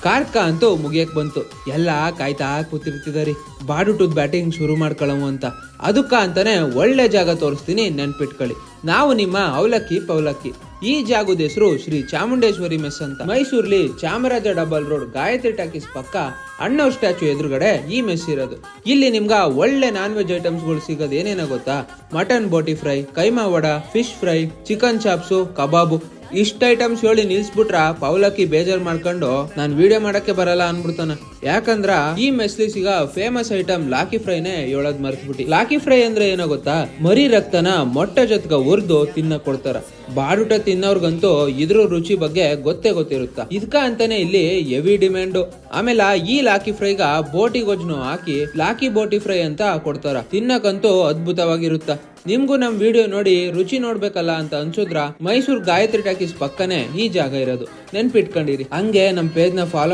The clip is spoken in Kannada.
ಕಾರ್ಕ ಅಂತೂ ಮುಗಿಯಕ್ ಬಂತು. ಎಲ್ಲ ಕಾಯ್ತಾ ಕೂತಿರ್ತಿದಾರಿ ಬಾಡುಟದ್ ಬ್ಯಾಟಿಂಗ್ ಶುರು ಮಾಡ್ಕೊಳ್ಳವು ಅಂತ. ಅದಕ್ಕ ಅಂತಾನೆ ಒಳ್ಳೆ ಜಾಗ ತೋರಿಸ್ತೀನಿ, ನೆನ್ಪಿಟ್ಕೊಳ್ಳಿ. ನಾವು ನಿಮ್ಮ ಅವಲಕ್ಕಿ ಪವಲಕ್ಕಿ. ಈ ಜಾಗದ ಹೆಸರು ಶ್ರೀ ಚಾಮುಂಡೇಶ್ವರಿ ಮೆಸ್ ಅಂತ. ಮೈಸೂರ್ಲಿ Chamaraja double road Gayatri talkies ಪಕ್ಕ ಅಣ್ಣವ್ ಸ್ಟ್ಯಾಚು ಎದುರುಗಡೆ ಈ ಮೆಸ್ ಇರೋದು. ಇಲ್ಲಿ ನಿಮ್ಗ ಒಳ್ಳೆ ನಾನ್ ವೆಜ್ ಐಟಮ್ಸ್ ಗಳು ಸಿಗೋದು ಏನೇನೋ ಗೊತ್ತಾ? Mutton boti fry, keema vada, fish fry, chicken chops, kebab. ಇಷ್ಟ ಐಟಮ್ಸ್ ಹೇಳಿ ನಿಲ್ಸ್ಬಿಟ್ರ ಪವಲಕ್ಕಿ ಬೇಜಾರ್ ಮಾಡ್ಕೊಂಡು ನಾನ್ ವಿಡಿಯೋ ಮಾಡಕ್ಕೆ ಬರಲ್ಲ ಅನ್ಬಿಡ್ತಾನ. ಯಾಕಂದ್ರ ಈ ಮೆಸ್ಲಿ ಸಿಗ ಫೇಮಸ್ ಐಟಮ್ ಲಾಕಿ ಫ್ರೈನೇ ಹೇಳೋದ್ ಮರ್ತ್ಬಿಟ್ಟಿ. ಲಾಕಿ ಫ್ರೈ ಅಂದ್ರೆ ಏನೋ ಗೊತ್ತಾ? ಮರಿ ರಕ್ತನ ಮೊಟ್ಟೆ ಜೊತೆಗ ಹುರ್ದು ತಿನ್ನಕ್ ಕೊಡ್ತಾರ. ಬಾಡುಟ ತಿನ್ನೋರ್ಗಂತೂ ಇದ್ರ ರುಚಿ ಬಗ್ಗೆ ಗೊತ್ತಿರುತ್ತ. ಇದಕ್ಕ ಅಂತಾನೆ ಇಲ್ಲಿ ಹೆವಿ ಡಿಮ್ಯಾಂಡ್. ಆಮೇಲೆ ಈ ಲಾಕಿ ಫ್ರೈಗ ಬೋಟಿ ಗೊಜ್ಜು ಹಾಕಿ ಲಾಕಿ ಬೋಟಿ ಫ್ರೈ ಅಂತ ಕೊಡ್ತಾರ. ತಿನ್ನಕಂತೂ ಅದ್ಭುತವಾಗಿರುತ್ತ. ನಿಮ್ಗೂ ನಮ್ ವಿಡಿಯೋ ನೋಡಿ ರುಚಿ ನೋಡ್ಬೇಕಲ್ಲ ಅಂತ ಅನ್ಸುದ್ರ ಮೈಸೂರ್ ಗಾಯತ್ರಿ ಟಾಕೀಸ್ ಪಕ್ಕನೆ ಈ ಜಾಗ ಇರೋದು, ನೆನ್ಪಿಟ್ಕೊಂಡಿರಿ. ಹಂಗೆ ನಮ್ ಪೇಜ್ ನ ಫಾಲೋ